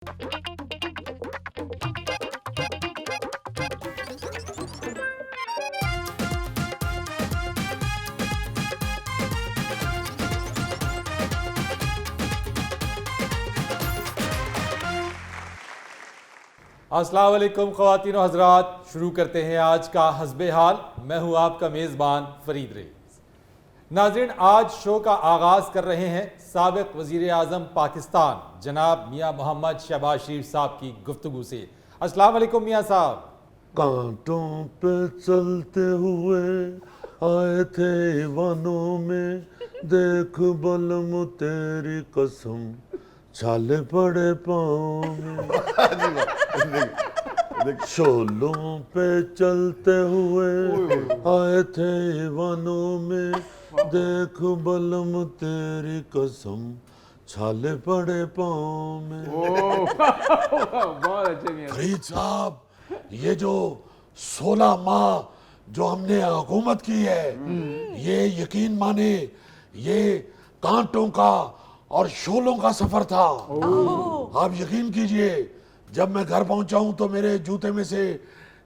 अस्सलाम वालेकुम ख़वातीन और हज़रात, शुरू करते हैं आज का हस्बे हाल। मैं हूं आपका मेज़बान फरीद रेज़। नाज़रीन, आज शो का आगाज़ कर रहे हैं साबिक़ वज़ीर आज़म पाकिस्तान जनाब मियाँ मोहम्मद शहबाज शरीफ साहब की गुफ्तगू से। अस्सलाम वालेकुम मियाँ साहब। कांटों पे चलते हुए आए थे वनों में, देख बलम तेरी कसम छाले पड़े पाँव में। शोलों पे चलते हुए आए थे वनों में, देख बलम तेरी कसम छाले पड़े पाँव में। बहुत अच्छे मियां। फरीद साहब, ये जो 16 माह जो हमने हुकूमत की है, ये यकीन माने ये कांटों का और शोलों का सफर था। आप यकीन कीजिए, जब मैं घर पहुंचा हूं तो मेरे जूते में से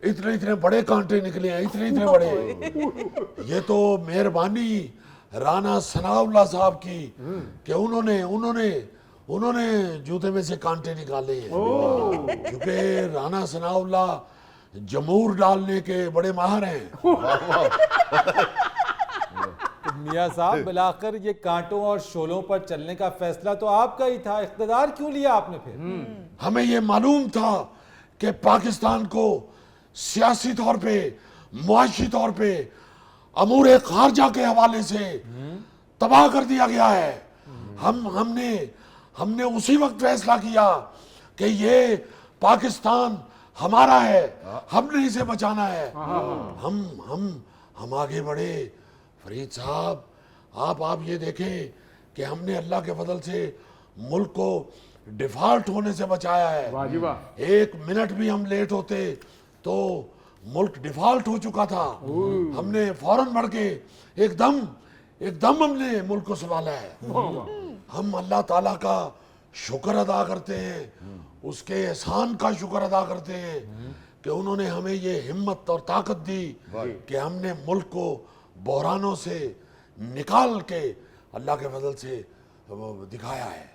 इतने इतने बड़े कांटे निकले हैं, इतने इतने बड़े। ये तो मेहरबानी राना सनाउल्लाह साहब की कि उन्होंने जूते में से कांटे निकाले हैं, क्योंकि राना सनाउल्लाह जमूर डालने के बड़े माहिर हैं। तो मियाँ साहब, बिलाकर ये कांटों और शोलों पर चलने का फैसला तो आपका ही था, इख्तियार क्यों लिया आपने फिर? हमें ये मालूम था कि पाकिस्तान को सियासी तौर पे, मुआशी तौर पे, अमूर खारजा के हवाले से तबाह कर दिया गया है। हमने उसी वक्त फैसला किया कि ये पाकिस्तान हमारा है, हमने इसे बचाना है। हम आगे बढ़े। फरीद साहब, आप ये देखें कि हमने अल्लाह के फजल से मुल्क को डिफॉल्ट होने से बचाया है। वाह जी वाह। एक मिनट भी हम लेट होते तो मुल्क डिफॉल्ट हो चुका था। हमने फौरन बढ़ के एकदम हमने मुल्क को संभाला है। हम अल्लाह ताला का शुक्र अदा करते हैं, उसके एहसान का शुक्र अदा करते हैं कि उन्होंने हमें ये हिम्मत और ताकत दी कि हमने मुल्क को बहरानों से निकाल के अल्लाह के फजल से दिखाया है।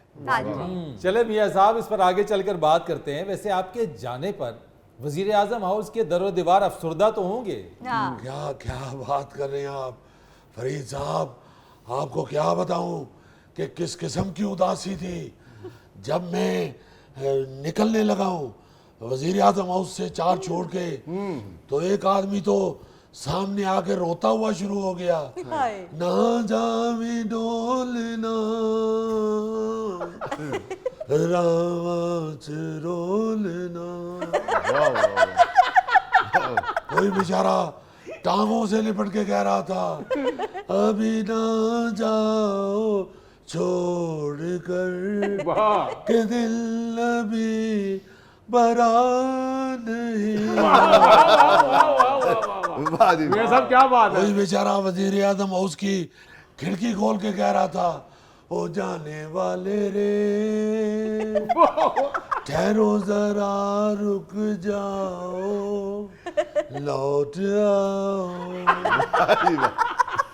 चले मियाँ साहब, इस पर आगे चलकर बात करते हैं। वैसे आपके जाने पर वजीर आजम हाउस के दरो दीवार अफसरदा तो होंगे? क्या बात कर रहे हैं आप फरीद साहब। आपको क्या बताऊं कि किस किस्म की उदासी थी जब मैं निकलने लगा हूं वजीर आजम हाउस से चार छोड़ के। तो एक आदमी तो सामने आके रोता हुआ शुरू हो गया, ना जावी डोलना राच रोलना। कोई बेचारा टांगों से लिपट के कह रहा था, अभी ना जाओ छोड़ कर के दिल अभी बरा नहीं। मियां साहब क्या बात है। कोई बेचारा वजीर आजम हाउस की खिड़की खोल के कह रहा था, ओ जाने वाले रे ठहरो जरा रुक जाओ लौट आओ।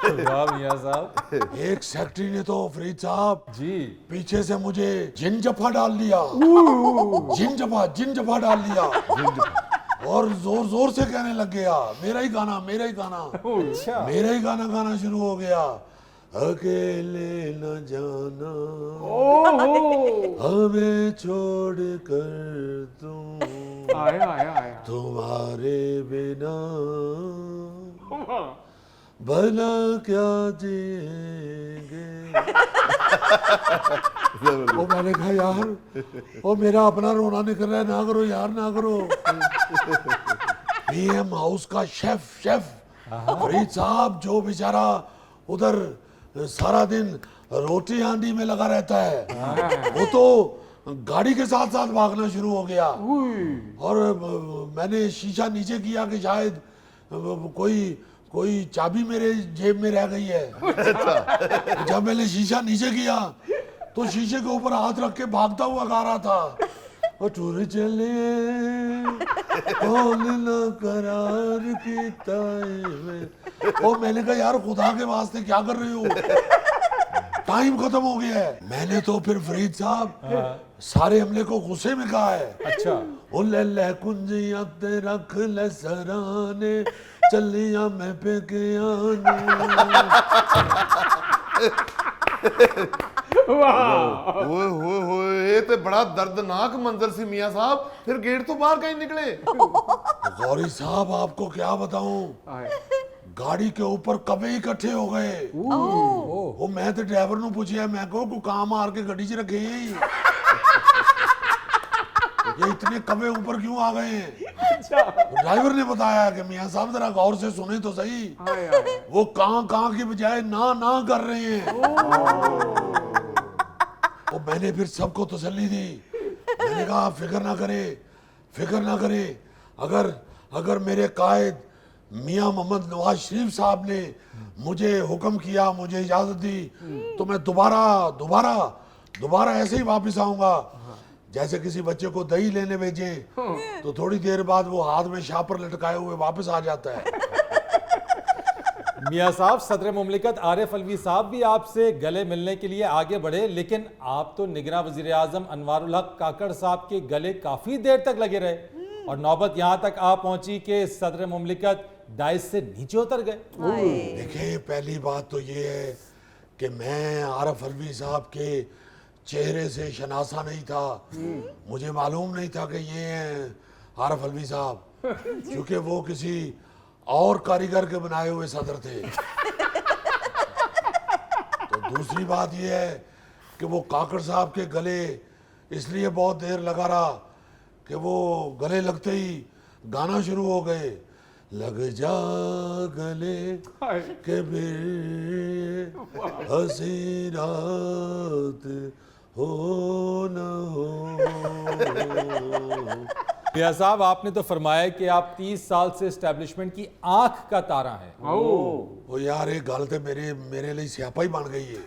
वाह मियाँ साहब। एक सेक्रेटरी ने तो फरीद साहब जी, पीछे से मुझे जिन जफा डाल लिया, जिन जफा डाल लिया और जोर जोर से कहने लग गया, मेरा ही गाना अच्छा। मेरा ही गाना गाना शुरू हो गया। अकेले न जाना हमें छोड़ कर तुम, आया तुम्हारे बिना भला क्या जिएंगे। वो मैंने कहा यार, वो मेरा अपना रोना निकल रहा है, ना करो यार ना करो। पीएम हाउस का शेफ फरीद साहब जो बेचारा उधर सारा दिन रोटी हांडी में लगा रहता है, वो तो गाड़ी के साथ साथ भागना शुरू हो गया। और मैंने शीशा नीचे किया कि शायद कोई चाबी मेरे जेब में रह गई है। जब मैंने शीशा नीचे किया तो शीशे के ऊपर हाथ रख के भागता हुआ गा रहा था, टूर चले कौन ना करार की ताए। ओ मैंने कहा यार खुदा के वास्ते क्या कर रहे हो, टाइम खत्म हो गया है। मैंने तो फिर फरीद साहब सारे हमले को गुस्से में कहा है। अच्छा, ओ ले कुंजिया ते रख ले सराने, चलिया मैं पे के आने। वो ये तो बड़ा दर्दनाक मंजर सी मियां साहब, फिर गेट तो बाहर कहीं निकले। गौरी साहब आपको क्या बताऊं, गाड़ी के ऊपर कबे इकट्ठे हो गए। वो मैं तो ड्राइवर ਨੂੰ पूछिया, मैं को काम मार के गाड़ी च रखे हैं ये इतने कबे ऊपर क्यों आ गए हैं। तो ड्राइवर ने बताया कि मियां साहब जरा गौर से सुने तो सही, वो कहाँ की बजाय ना कर रहे हैं। वो मैंने फिर सबको तसल्ली दी, मैंने कहा फिक्र ना करे, अगर मेरे कायद मियां मोहम्मद नवाज शरीफ साहब ने मुझे हुक्म किया, मुझे इजाजत दी, तो मैं दोबारा ऐसे ही वापस आऊंगा। जैसे किसी बच्चे को दही लेने भेजे तो थोड़ी देर बाद वो हाथ में शापर लटकाए हुए वापस आ जाता है। मियां साहब, सदर मुमलिकत आरिफ अलवी साहब भी आपसे गले मिलने के लिए आगे बढ़े, लेकिन आप तो निगरां वजीर आजम अनवारुल हक काकड़ साहब के गले काफी देर तक लगे रहे और नौबत यहां तक आ पहुंची कि सदर मुमलिकत डाइस से नीचे उतर गए। देखिए, पहली बात तो ये है कि मैं आरिफ अलवी साहब के चेहरे से शनासा नहीं था, मुझे मालूम नहीं था कि ये हैं आरिफ अलवी साहब, क्योंकि वो किसी और कारीगर के बनाए हुए सदर थे। तो दूसरी बात ये है कि वो काकड़ साहब के गले इसलिए बहुत देर लगा रहा कि वो गले लगते ही गाना शुरू हो गए, लग जा गले के फिर हंसी रात हो न हो। मियां साहब, आपने तो फरमाया कि आप 30 साल से एस्टैब्लिशमेंट की आंख का तारा हैं। वो यार एक गल ते मेरे लिए स्यापा ही बन गई है।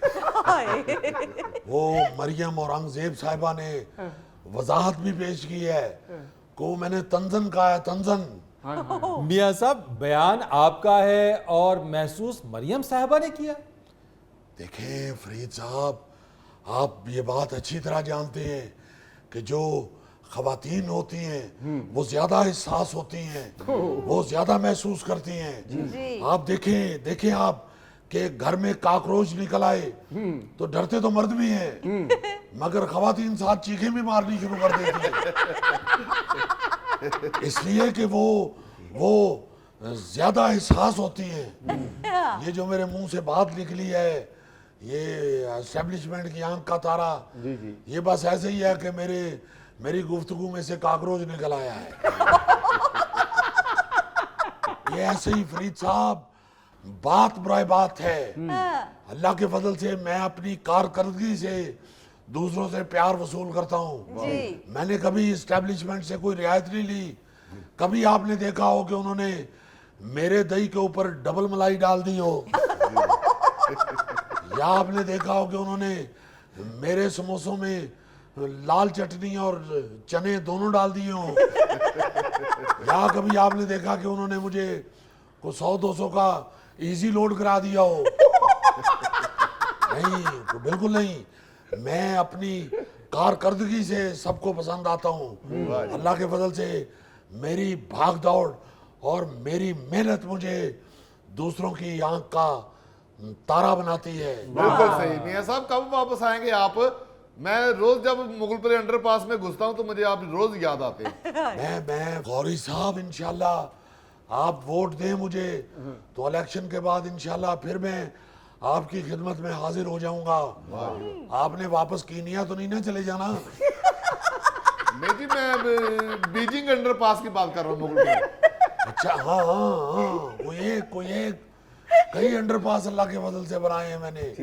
वो मरियम औरंगजेब साहिबा ने वजाहत भी पेश की है को मैंने तंजन कहा है, तंजन। मियां साहब, बयान आपका है और महसूस मरियम साहिबा ने किया। देखें फरीद साहब, आप ये बात अच्छी तरह जानते हैं कि जो खवातीन होती हैं वो ज्यादा एहसास होती हैं, वो ज्यादा महसूस करती हैं। आप देखें आप कि घर में काकरोच निकल आए तो डरते तो मर्द भी हैं, मगर खवातीन साथ चीखें भी मारनी शुरू कर देती हैं, इसलिए कि वो ज्यादा एहसास होती हैं। ये जो मेरे मुंह से बात निकली है, ये एस्टेब्लिशमेंट की आंख का तारा, ये बस ऐसे ही है कि मेरी गुफ्तगू में से काकरोच निकल आया है। ये ऐसे ही फरीद साहब, बात बुराई बात है। अल्लाह के फजल से मैं अपनी कारकर्दगी से दूसरों से प्यार वसूल करता हूँ। मैंने कभी एस्टेब्लिशमेंट से कोई रियायत नहीं ली। कभी आपने देखा हो कि उन्होंने मेरे दही के ऊपर डबल मलाई डाल दी हो, या आपने देखा हो कि उन्होंने मेरे समोसों में लाल चटनी और चने दोनों डाल दिए हो, या कभी आपने देखा कि उन्होंने मुझे को 100-200 का इजी लोड करा दिया हो। नहीं, तो बिल्कुल नहीं। मैं अपनी कारकर्दगी से सबको पसंद आता हूँ। अल्लाह के फजल से मेरी भाग दौड़ और मेरी मेहनत मुझे दूसरों की आंख का तारा बनाती है। बिल्कुल सही। मियां साहब, कब वापस आएंगे आप? मैं रोज जब मुगलपुरे अंडरपास में घुसता हूं तो मुझे आप रोज याद आते हैं। मैं गौरी साहब, इंशाल्लाह आप वोट दें मुझे तो इलेक्शन के बाद इंशाल्लाह फिर मैं आपकी खिदमत में हाजिर हो जाऊंगा। आपने वापस कीनिया तो नहीं ना चले जाना? नहीं जी, मैं बीजिंग अंडरपास की बात कर रहा हूँ, मुगलपुरे। अच्छा, हाँ, कोई एक कई अंडरपास अल्लाह के फजल से बनाए हैं मैंने।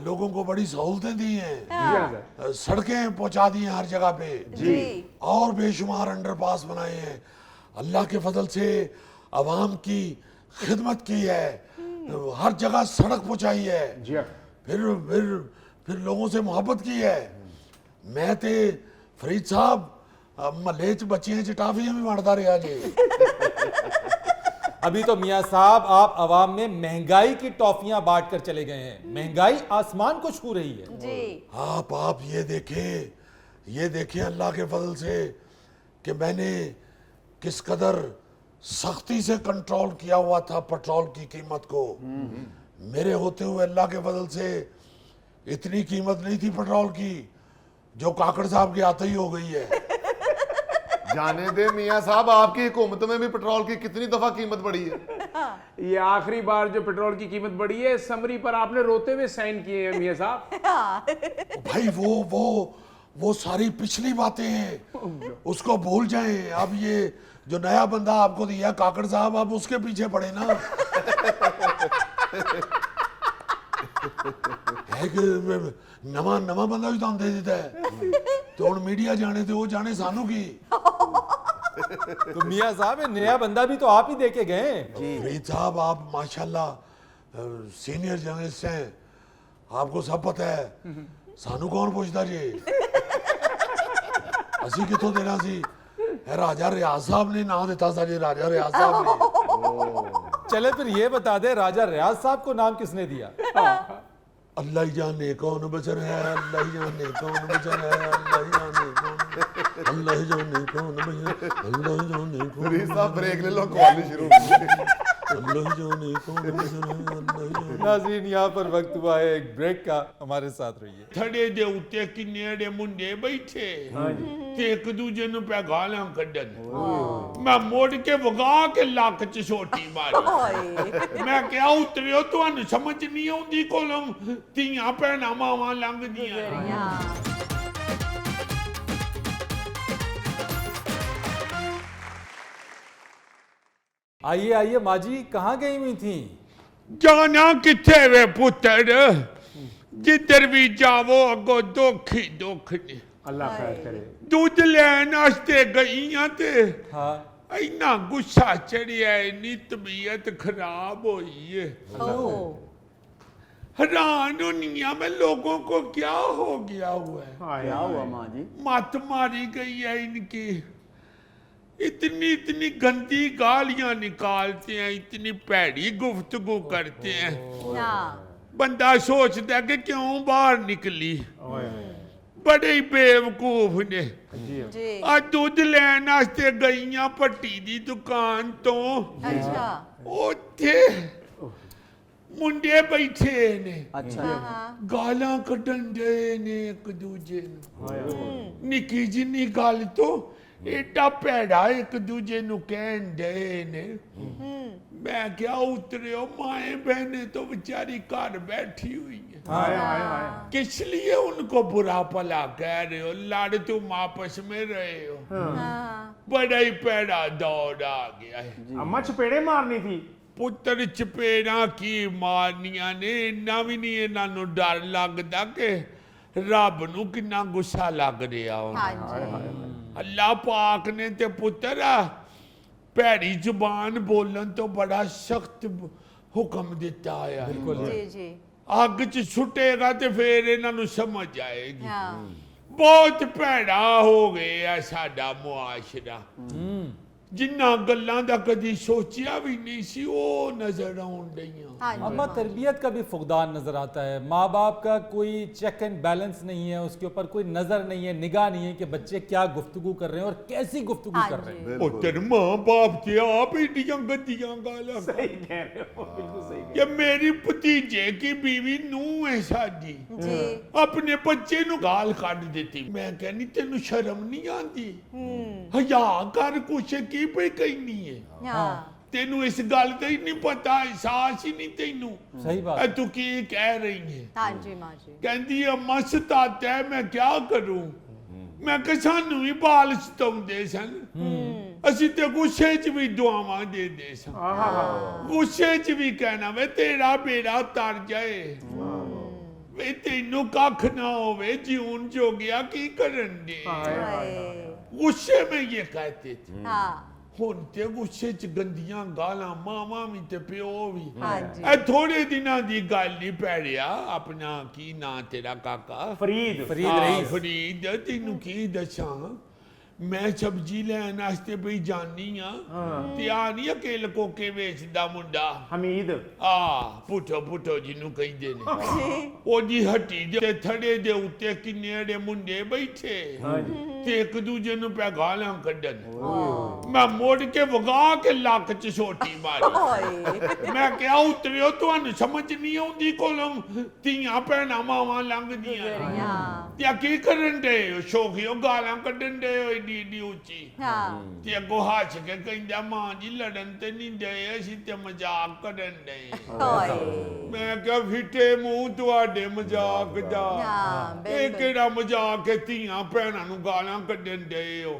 लोगों को बड़ी सहूलतें दी हैं, सड़कें पहुंचा दी हैं हर जगह पे, और बेशुमार अंडरपास बनाए हैं। अल्लाह के फजल से अवाम की खिदमत की है, हर जगह सड़क पहुंचाई है, फिर लोगों से मोहब्बत की है। मैं ते फरीद साहब महल्ले च बच्चियां च टाफियां भी वंडदा रहा जी। अभी तो मियां साहब आप अवाम में महंगाई की टॉफियां बांट कर चले गए हैं। महंगाई आसमान को छू रही है जी। आप ये देखें अल्लाह के फजल से कि मैंने किस कदर सख्ती से कंट्रोल किया हुआ था पेट्रोल की कीमत को। मेरे होते हुए अल्लाह के फजल से इतनी कीमत नहीं थी पेट्रोल की जो काकड़ साहब के आते ही हो गई है। जाने दे मियां साहब, आपकी हुकूमत में भी पेट्रोल की कितनी दफा कीमत बढ़ी है? ये आखिरी बार जो पेट्रोल की कीमत बढ़ी है समरी पर आपने रोते हुए साइन किए हैं मियां साहब। भाई वो सारी पिछली बातें हैं, उसको भूल जाएं। अब ये जो नया बंदा आपको दिया काकड़ साहब, आप उसके पीछे पड़े ना। है कि नवा बंदा भी तो दे देता है, तो हुण मीडिया जाने ते वो जाने सानू की। तो मियां साहब ये नया बंदा भी तो आप ही दे के गए। फरीद साहब आप माशाल्लाह सीनियर जर्नलिस्ट हैं, आपको सब पता है। सानू कौन पूछता जी? असी कितों देना सी? राजा रियाज साहब ने नाम दिता सा जी, राजा रियाज साहब ने। चले फिर ये बता दे राजा रियाज साहब को नाम किसने दिया? अल्लाह ही जाने कौन बचर है, अल्लाह ही जाने कौन बचर है, अल्लाह ही जाने कौन, अल्लाह ही जाने कौन बचर, अल्लाह ही जाने कौन, फरीद साहब ब्रेक ले लो, कवाली शुरू हो गई। अल्लाह ही जाने कौन बचर है, अल्लाह ही जाने। नाज़रीन यहाँ पर वक्त हुआ है एक ब्रेक का, हमारे साथ रहिए। थड़े दे उत्ते किन्ने मुंडे बैठे ते एक दूजे नु पे गालां कड्डन। मैं मुड़ के वगा के लक च छोटी मारी। मैं क्या उतरियो, तुहानू समझ नहीं आउंदी कोलम धीआं भैणां मावां लंघदियां। आइए आइए माँ जी, कहाँ गई हुई थी? जाना किथे वे पुत्र, जिधर भी जावो अगो दुख ही दुख ने। अल्लाह खैर करे। दूध लैन आस्ते गईयां ते हाँ इन्ना गुस्सा चढ़िया, इन्नी तबीयत खराब हुई है। हैरान होनिया मैं, लोगों को क्या हो गया हुआ है? क्या हुआ माँ जी? मत मारी गई है इनकी। इतनी इतनी गंदी गालियां निकालते हैं, इतनी भैड़ी गुफ्तगू करते हैं। बंदा सोचता है कि क्यों बाहर निकली। बड़े ही बेवकूफ ने। आज दूध लैन आस्ते गईयां भट्टी दी दुकान तो, उत्थे मुंडे बैठे ने, गालां कड्डन दे ने एक दूजे नूं। निक्की जिन्नी गल तो एडा भैड़ा एक दूजे नूं कहन दे ने। मैं क्या उतरियो, माए बहने तो बेचारी घर बैठी हुई है। किस लिए उनको बुरा भला कह रहे हो? लड़ तुम आपस में रहे हो। बड़ा ही भैड़ा दौड़ आ गया है। अम्मा चपेड़े मारनी थी। पुत्र चपेड़ा की मारनिया ने, इन्ना भी नहीं इन्हों डर लगता कि रब नूं कितना गुस्सा लग रहा होना। अल्लाह पाक ने ते पुत्र भैड़ी जुबान बोलन तो बड़ा सख्त हुक्म दिता है। अग च सुटेगा तो फिर इन्हों समझ आएगी। बहुत भैड़ा हो गया साडा मुआशरा। जिन्ना गल्लां दा कदी सोचिया भी नहीं सी, वो नजर आउन डईयां। अम्मा तरबियत का भी फुकदान नजर आता है। माँ बाप का कोई चेक एंड बैलेंस नहीं है, उसके ऊपर कोई नजर नहीं है, निगाह नहीं है कि बच्चे क्या गुफ्तगू कर रहे हैं और कैसी गुफ्तगू कर रहे हैं। पुत्र माँ बाप के आप एडियां गंदियां गालां। सही कह रहे हो, बिल्कुल सही कह ये मेरी भतीजे की बीवी नूह है साडी, अपने बच्चे नूं गाल कढ देती। मैं कहनी तेनू शर्म नहीं आती? हया कर कुछ की पे कहनी है। तेनू इस गल का ही नहीं पता, एहसास ही नहीं तेनू। सही बात। तू की कह रही है? हाँ जी माँ जी। कहती अम्मा सताता है, मैं क्या करूं? मैं कहा सानू भी बाल सताउंदे सन, असी ते गुस्से च भी दुआवां दे दे सन। गुस्से च भी कहना वे तेरा बेड़ा तर जाए, वे तेनू कख ना होवे, जीवन जोगिया की करन दे। गुस्से में ये कहते थे। ਹੁਣ ਤੇ ਗੁੱਸੇ ਚ ਗੰਦੀਆਂ ਗਾਲਾਂ ਮਾਵਾਂ ਵੀ ਤੇ ਪਿਓ ਵੀ ਹਾਂਜੀ। ਇਹ ਥੋੜੇ ਦਿਨਾਂ ਦੀ ਗੱਲ ਨਹੀਂ ਪੈ ਰਿਹਾ ਆਪਣਾ ਕੀ ਨਾਂ ਤੇਰਾ ਕਾਕਾ ਫਰੀਦ फरीद ਹਾਂ, रईस ਫਰੀਦ ਤੈਨੂੰ ਕੀ ਦੱਸਾਂ ਮੈਂ ਸਬਜ਼ੀ ਲੈਣ ਵਾਸਤੇ ਪਈ ਜਾਨੀ ਆ ਤੇ ਆ ਨਹੀਂ ਅਕੇਲ ਕੋਕੇ ਵੇਚਦਾ ਮੁੰਡਾ ਹਮੀਦ ਪੁੱਠੋ ਜਿਹਨੂੰ ਕਹਿੰਦੇ ਨੇ ਉਹਦੀ ਹੱਟੀ ਦੇ ਥੜੇ ਦੇ ਉੱਤੇ ਕਿੰਨੇ ਮੁੰਡੇ ਬੈਠੇ ਤੇ ਇੱਕ ਦੂਜੇ ਨੂੰ ਪੈ ਗਾਲਾਂ ਕੱਢਣ ਮੈਂ ਮੋੜ ਕੇ ਵਗਾ ਕੇ ਲੱਕ ਚ ਛੋਟੀ ਮਾਰੀ ਓਏ ਮੈਂ ਕਿਹਾ ਉਤਰਿਓ ਤੁਹਾਨੂੰ ਸਮਝ ਨਹੀਂ ਆਉਂਦੀ ਕੋਲੋਂ ਧੀਆਂ ਭੈਣਾਂ ਮਾਵਾਂ ਲੰਘਦੀਆਂ ਹਾਂ ਤੇ ਆ ਕੀ ਕਰਨ ਦੇ ਸ਼ੋਖੀਓ ਗਾਲਾਂ ਕੱਢਣ ਦੇ ਏਡੀ ਏਡੀ ਉੱਚੀ ਹਾਂ ਤੇ ਅੱਗੋਂ ਹੱਸ ਕੇ ਕਹਿੰਦਾ ਮਾਂ ਜੀ ਲੜਨ ਤੇ ਨਹੀਂ ਦੇ ਅਸੀਂ ਤੇ ਮਜ਼ਾਕ ਕਰਨ ਦੇ ਓਏ ਮੈਂ ਕਿਹਾ ਫਿੱਟੇ ਮੂੰਹ ਤੁਹਾਡੇ ਮਜ਼ਾਕ ਦਾ ਹਾਂ, ਇਹ ਬਿਲਕੁਲ। ਕਿਹੜਾ ਮਜ਼ਾਕ ਹੈ ਧੀਆਂ ਭੈਣਾਂ ਨੂੰ ਗਾਲਾਂ ਕੱਢਣ ਦੇ ਹੋ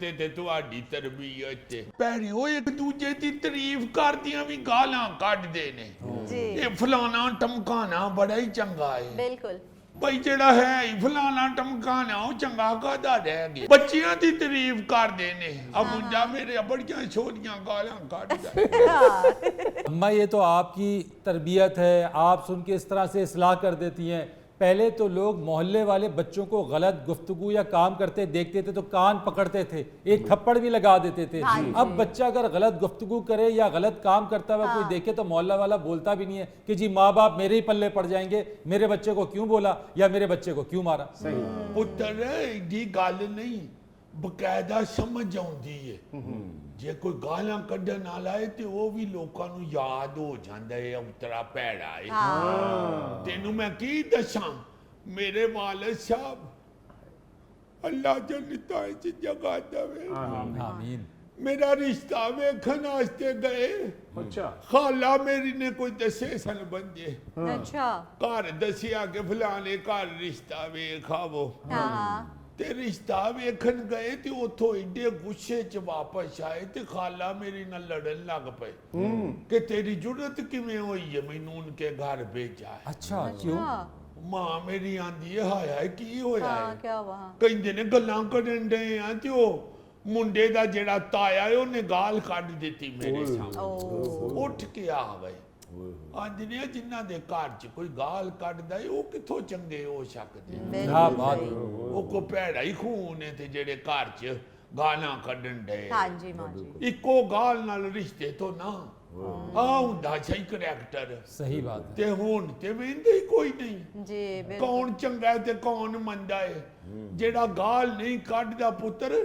ਤੇ ਤੁਹਾਡੀ ਤਰਬੀਅਤ ਤੇ ਭੈਣਿਓ ਇੱਕ ਦੂਜੇ ਦੀ ਤਾਰੀਫ ਕਰਦੀਆਂ ਵੀ ਗਾਲਾਂ ਕੱਢਦੇ ਨੇ ਜੀ ਇਹ ਫਲਾਣਾ ਟਮਕਾਣਾ ਬੜਾ ਹੀ ਚੰਗਾ ਹੈ ਬਿਲਕੁਲ ਭਾਈ ਜਿਹੜਾ ਹੈ ਹੀ ਫਲਾਣਾ ਟਮਕਾਣਾ ਉਹ ਚੰਗਾ ਕਾਹਦਾ ਰਹਿ ਗਿਆ ਬੱਚਿਆਂ ਦੀ ਤਾਰੀਫ ਕਰਦੇ ਨੇ ਆ ਮੁੰਡਾ ਮੇਰੇ ਬੜੀਆਂ ਛੋਟੀਆਂ ਗਾਲਾਂ ਕੱਢਦਾ अम्मा ये तो आपकी तरबियत है, आप सुन के इस तरह से इस्लाह कर देती हैं। पहले तो लोग मोहल्ले वाले बच्चों को गलत गुफ्तगू या काम करते देखते थे तो कान पकड़ते थे, एक थप्पड़ भी लगा देते थे। हाँ अब बच्चा अगर गलत गुफ्तगू करे या गलत काम करता हुआ कोई देखे तो मोहल्ला वाला बोलता भी नहीं है कि जी माँ बाप मेरे ही पल्ले पड़ जाएंगे, मेरे बच्चे को क्यों बोला या मेरे बच्चे को क्यों मारा। ਪੁੱਤਰ ਏਡੀ ਗੱਲ ਨਹੀਂ ਬਕਾਇਦਾ ਸਮਝ ਆਉਂਦੀ ਏ ਜੇ ਕੋਈ ਗਾਲਾਂ ਕੱਢਣ ਵਾਲਾ ਏ ਤੇ ਉਹ ਵੀ ਲੋਕਾਂ ਨੂੰ ਯਾਦ ਹੋ ਜਾਂਦਾ ਏ ਉਤਰਾ ਭੈੜਾ ਏ ਤੈਨੂੰ ਮੈਂ ਕੀ ਦੱਸਾਂ ਮੇਰੇ ਵਾਲਿਦ ਸਾਹਿਬ ਅੱਲਾ ਜੰਨਤਾਂ ਚ ਜਗ੍ਹਾ ਦੇਵੇ आमीन। ਮੇਰਾ ਰਿਸ਼ਤਾ ਵੇਖਣ ਵਾਸਤੇ ਗਏ ਅੱਛਾ ਖਾਲਾ ਮੇਰੀ ਨੇ ਕੋਈ ਦੱਸੇ ਸਨ ਬੰਦੇ ਅੱਛਾ ਘਰ ਦੱਸਿਆ ਕਿ ਫਲਾਣੇ ਘਰ ਰਿਸ਼ਤਾ ਵੇਖਾਵੋ ਹਾਂ ਤੇ ਰਿਸ਼ਤਾ ਵੇਖਣ ਗਏ ਤੇ ਉੱਥੋਂ ਏਡੇ ਗੁੱਸੇ ਚ ਵਾਪਸ ਆਏ ਤੇ ਖਾਲਾ ਮੇਰੀ ਨਾਲ ਲੜਨ ਲੱਗ ਪਏ ਕਿ ਤੇਰੀ ਜੁਰਤ ਕਿਵੇਂ ਹੋਈ ਹੈ ਮੈਨੂੰ ਉਨਕੇ ਘਰ ਭੇਜਾ ਹੈ अच्छा क्यों। ਮਾਂ ਮੇਰੀ ਆਂਦੀ ਹੈ ਹਾਇਆ ਕੀ ਹੋਇਆ ਹਾਂ ਹੈ ਕੀ ਹੁਆ ਕਹਿੰਦੇ ਨੇ ਗੱਲਾਂ ਕਰਨ ਦੇ ਆ ਤੇ ਉਹ ਮੁੰਡੇ ਦਾ ਜਿਹੜਾ ਤਾਇਆ ਹੈ ਉਹਨੇ ਗਾਲ ਕੱਢ ਦਿੱਤੀ ਮੇਰੇ ਸਾਹਮਣੇ ਓ ਉੱਠ ਕੇ ਆ ਗਏ ਅੱਜ ਨੇ ਜਿਨ੍ਹਾਂ ਦੇ ਘਰ ਚ ਕੋਈ ਗਾਲ ਕੱਢਦਾ ਏ ਉਹ ਕਿੱਥੋਂ ਚੰਗੇ ਹੋ ਸਕਦੇ क्या बात है। ਉਹ ਕੋ ਭੈੜਾ ਹੀ ਖੂਨ ਹੈ ਤੇ ਜਿਹੜੇ ਘਰ ਚ ਗਾਲਾਂ ਕੱਢਣ ਦੇ ਹਾਂਜੀ ਮਾਂ ਜੀ ਇੱਕੋ ਗਾਲ ਨਾਲ ਰਿਸ਼ਤੇ ਤੋਂ ਨਾ ਆ ਹੁੰਦਾ ਸਹੀ ਕਰੈਕਟਰ सही बात है। ਤੇ ਹੁਣ ਤੇ ਵੇਂਦੇ ਹੀ ਕੋਈ ਨਹੀਂ ਜੀ ਬਿਲਕੁਲ ਕੌਣ ਚੰਗਾ ਹੈ ਤੇ ਕੌਣ ਮੰਦਾ ਹੈ ਜਿਹੜਾ ਗਾਲ ਨਹੀਂ ਕੱਢਦਾ ਪੁੱਤਰ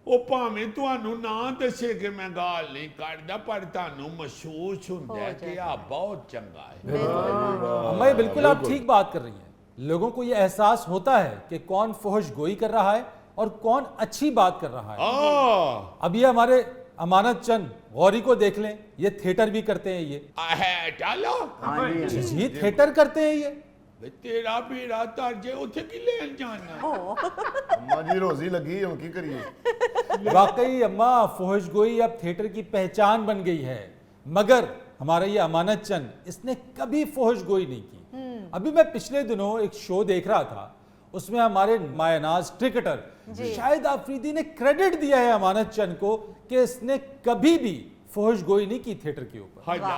ਉਹ ਭਾਵੇਂ ਤੁਹਾਨੂੰ ਨਾ ਦੱਸੇ ਕਿ ਮੈਂ ਗਾਲ नहीं ਕੱਢਦਾ ਪਰ ਤੁਹਾਨੂੰ ਮਹਿਸੂਸ ਹੁੰਦਾ ਹੈ ਕਿ ਆ ਬਹੁਤ ਚੰਗਾ ਹੈ अम्मा ये बिल्कुल आप ठीक बात कर रही हैं। लोगों को ये एहसास होता है कि कौन फहश गोई कर रहा है और कौन अच्छी बात कर रहा है। अब ये हमारे अमानत चंद गौरी को देख लें, ये थिएटर भी करते हैं ये। ਹੈ ਟਾਲਾ जी थिएटर करते हैं ये। ਵੇ ਤੇਰਾ ਬੇੜਾ ਤਰ ਜੇ ਉੱਥੇ ਕੀ ਲੈਣ ਜਾਣਾ अम्मा जी रोजी लगी है उनकी करिए वाकई अम्मा फहश गोई अब थिएटर की पहचान बन गई है, मगर हमारा ये अमानत चंद इसने कभी फहश गोई नहीं की। अभी मैं पिछले दिनों एक शो देख रहा था, उसमें हमारे मायनाज क्रिकेटर शाहिद आफरीदी ने क्रेडिट दिया है अमानत चंद को कि इसने कभी भी फहश गोई नहीं की थिएटर के ऊपर। ਹਾਇਆ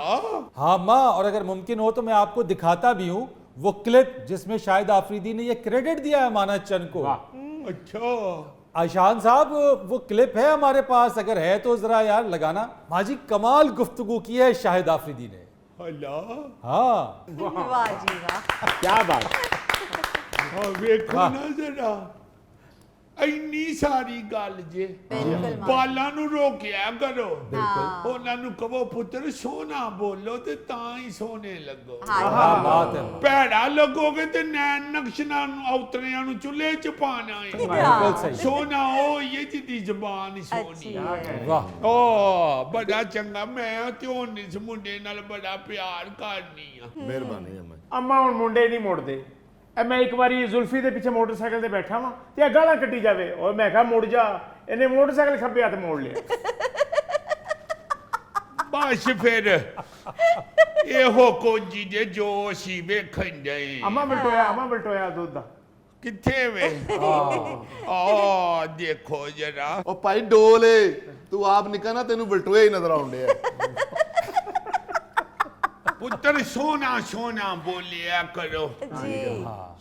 हाँ माँ, और अगर मुमकिन हो तो मैं आपको दिखाता भी हूँ वो क्लिप जिसमें शाहिद आफरीदी ने ये क्रेडिट दिया है अमानत चंद को। ਅੱਛਾ आशान साहब वो क्लिप है हमारे पास, अगर है तो जरा यार लगाना। माजी कमाल गुफ्तगू की है शाहिद आफरीदी ने। ਹਲਾ हाँ ਵਾਹ ਜੀ ਵਾਹ ਕੀ ਬਾਤ ਹਾਂ ਵੇਖੋ ਨਾ ਜਰਾ ਇੰਨੀ ਸਾਰੀ ਗੱਲ ਜੇ ਬਿਲਕੁਲ ਮਾਂ ਬਾਲਾਂ ਨੂੰ ਰੋਕਿਆ ਕਰੋ ਹਾਂ ਉਹਨਾਂ ਨੂੰ ਕਹੋ ਪੁੱਤਰ ਸੋਨਾ ਬੋਲੋ ਤੇ ਤਾਂ ਹੀ ਸੋਨੇ ਲੱਗੋ ਹਾਂ क्या बात है। ਭੈੜਾ ਲੱਗੋਗੇ ਤੇ ਨੈਣ ਨਕਸ਼ਨਾਂ ਨੂੰ ਔਤਰਿਆਂ ਨੂੰ ਚੁੱਲ੍ਹੇ 'ਚ ਪਾਣਾ ਹੈ बिल्कुल सही। ਸੋਨਾ ਉਹ ਇਹ ਜਿਹਦੀ ਜ਼ਬਾਨ ਸੋਨੀ ਅੱਛੀ वाह ਓ ਬੜਾ ਚੰਗਾ ਮੈਂ ਤੇ ਹੁਣ ਇਸ ਮੁੰਡੇ ਨਾਲ ਬੜਾ ਪਿਆਰ ਕਰਨੀ ਆ मेहरबानी अम्मा जी। ਅੰਮਾ ਹੁਣ ਮੁੰਡੇ ਨਹੀਂ ਮੁੜਦੇ ਐ ਮੈਂ ਇੱਕ ਵਾਰੀ ਜ਼ੁਲਫੀ ਦੇ ਪਿੱਛੇ ਮੋਟਰਸਾਈਕਲ ਤੇ ਬੈਠਾ ਵਾਂ ਤੇ ਇਹ ਗਾਲਾਂ ਕੱਢੀ ਜਾਵੇ ਔਰ ਮੈਂ ਕਿਹਾ ਮੁੜ ਜਾ, ਇਹਨੇ ਮੋਟਰਸਾਈਕਲ ਖੱਬੇ ਹੱਥ ਮੋੜ ਲਿਆ ਬਸ ਫਿਰ ਇਹੋ ਕੋਜੀ ਦੇ ਜੋ ਅਸੀਂ ਵੇਖਣ ਡਏ ਅੰਮਾ ਬਲਟੋਇਆ ਦੁੱਧ ਦਾ किथे वे ओ देखो जरा ਉਹ ਭਾਈ ਡੋਲ ਏ ਤੂੰ ਆਪ ਨਿਕਾ ਨਾ ਤੈਨੂੰ ਬਲਟੋਏ ਹੀ ਨਜ਼ਰ ਆਉਂਦੇ ਆ पुत्र सोना सोना बोलिया करो जी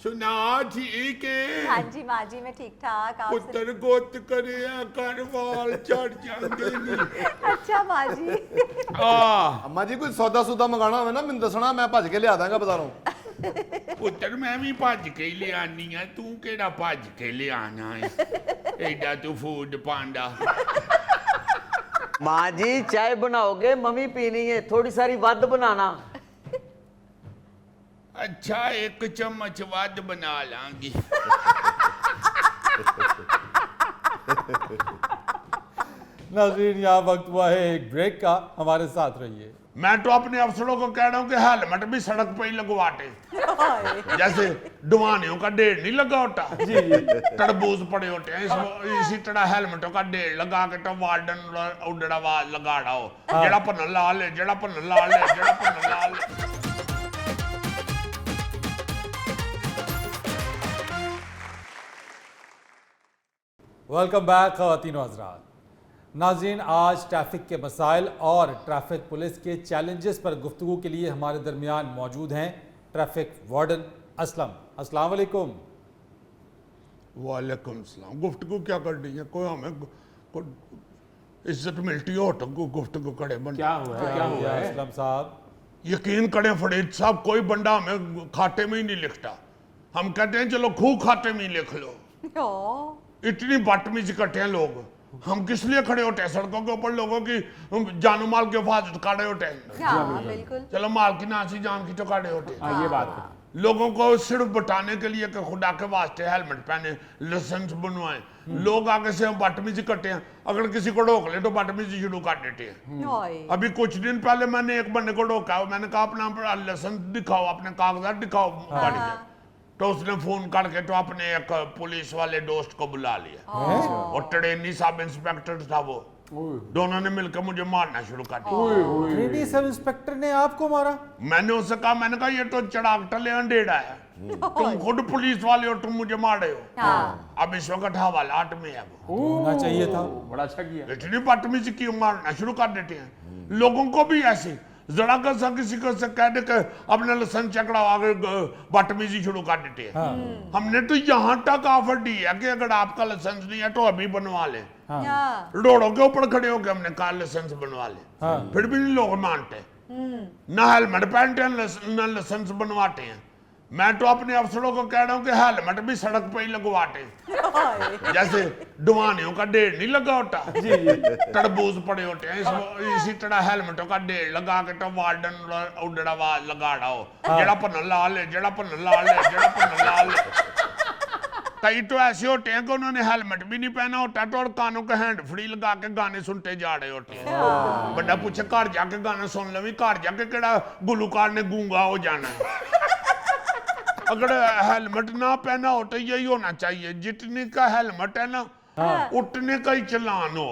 सुना ठीक है हाँ जी माँ जी मैं ठीक ठाक आप पुत्र गोत करे कर वाल चढ़ जाते नहीं अच्छा माँ जी आ ਅੰਮਾ ਜੀ ਕੋਈ ਸੌਦਾ ਸੂਦਾ ਮੰਗਾਣਾ ਹੋਵੇ ਨਾ ਮੈਨੂੰ ਦੱਸਣਾ ਮੈਂ ਭੱਜ ਕੇ ਲਿਆ ਦਾਂਗਾ ਬਾਜ਼ਾਰੋਂ पुत्र मैं भी भज के ले आनी है तू केड़ा भज के ले आना है एडा तू फूड पांडा माँ जी चाय बनाओगे मम्मी पीनी है थोड़ी सारी वध बनाना अच्छा एक चम्मच वध बना लांगी नाज़रीन यहाँ वक्त हुआ है एक ब्रेक का, हमारे साथ रहिए। मैं तो अपने अफसरों को कह रहा हूँ कि हेलमेट भी सड़क पे ही लगवाते जैसे डुवानियों का ढेर नहीं लगा होता तरबूज पड़े होते हैं इसी तरह हेलमेटों का ढेर लगा के तो वार्डन उड़ड़ा आवाज लगा रहा हो जड़ा पन्न लाल है जड़ा पन्न लाल है जड़ा पन्न लाल है वेलकम बैक ख़वातीनो हज़रात। नाज़रीन, आज ट्रैफिक के मसाइल और ट्रैफिक पुलिस के चैलेंजेस पर गुफ्तगू के लिए हमारे दरमियान मौजूद हैं ट्रैफिक वार्डन असलम। अस्सलाम वालेकुम। वालेकुम सलाम। गुफ्तगू क्या करनी है कोई हमें इज्जत मिलती हो तो गुफ्तगू करे बन क्या हुआ है क्या हुआ है असलम साहब, यकीन करें फरीद साहब कोई बंदा हमें खाते में ही नहीं लिखता हम कहते हैं चलो खूह खाते में ही लिख लो ओ इतनी बदतमीजी करते हैं लोग हम किस लिए खड़े होते हैं सड़कों के ऊपर लोगों की जानो माल की हिफाजत काटे होते हैं हाँ बिल्कुल चलो माल की नासी जान की तो काटे होते हैं हाँ ये बात है लोगों को सिर्फ बताने के लिए कि खुदा के वास्ते हेलमेट पहने लाइसेंस बनवाएं लोग आगे से बदतमीजी करते हैं अगर किसी को रोक ले तो बदतमीजी शुरू कर देते हैं ओए अभी कुछ दिन पहले मैंने एक बंदे को रोका मैंने कहा अपना लाइसेंस दिखाओ अपने कागजात दिखाओ गाड़ी के तो उसने फोन करके तो अपने एक पुलिस वाले दोस्त को बुला लिया और ट्रेनी सब इंस्पेक्टर था वो दोनों ने मिलकर मुझे मारना शुरू कर दिया ट्रेनी सब इंस्पेक्टर ने आपको मारा? मैंने उससे कहा ये तो चढ़ाक टले अंधेरा है तुम खुद पुलिस वाले हो तुम मुझे मार रहे हो हाँ अब इस वक्त हवालात में है वो होना चाहिए था। बड़ा अच्छा किया इतनी बदतमीजी की मारना शुरू कर देते हैं लोगों को भी ऐसे जरा का सा किसी को से कह दे के अपने लाइसेंस चकड़ा आगे बदतमीजी शुरू कर देते हैं हमने तो यहाँ तक ऑफर दी है कि अगर आपका लाइसेंस नहीं है तो अभी बनवा ले हाँ रोडों के ऊपर खड़े होकर हमने कहा लाइसेंस बनवा ले फिर भी नहीं लोग मानते ना हेलमेट पहनते हैं ना लाइसेंस बनवाते हैं मैं तो अपने अफसरों को कह रहा हूँ कि हेलमेट भी सड़क पे ही लगवाते हैं जैसे डुवानियों का ढेर नहीं लगा होता तरबूज पड़े होते हैं इसी तरह हेलमेटों का ढेर लगा के तो वार्डन उड़ड़ा आवाज लगा रहा हो जड़ा पन्न लाल है जड़ा पन्न लाल है जड़ा पन्न लाल है कई तो ऐसे होते हैं कि उन्होंने हेलमेट भी नहीं पहना होता तो और कानों के हैंड फ्री लगा के गाने सुनते जा रहे होते हैं बंदा पूछे घर जाके गाना सुन लवी घर जाके केड़ा गुलूकार ने गूंगा हो जाना है अगर हेलमेट ना पहना हो तो यही होना चाहिए जितने का हेलमेट है ना उतने का ही चलान हो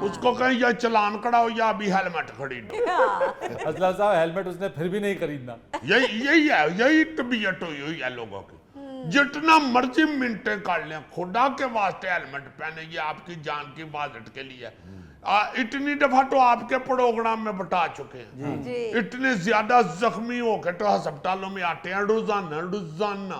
उसको कहीं या चलान कराओ या अभी हेलमेट खरीदो असलम साहब, हेलमेट उसने फिर भी नहीं खरीदना। यही है यही तबीयत हुई है लोगों की जितना मर्जी मिनटे कर लें खुदा के वास्ते हेलमेट पहने ये आपकी जान की हिफाजत के लिए इतनी दफा तो आपके प्रोग्राम में बता चुके हैं जी इतने ज्यादा जख्मी होकर तो अस्पतालों में आते हैं रोजाना रोजाना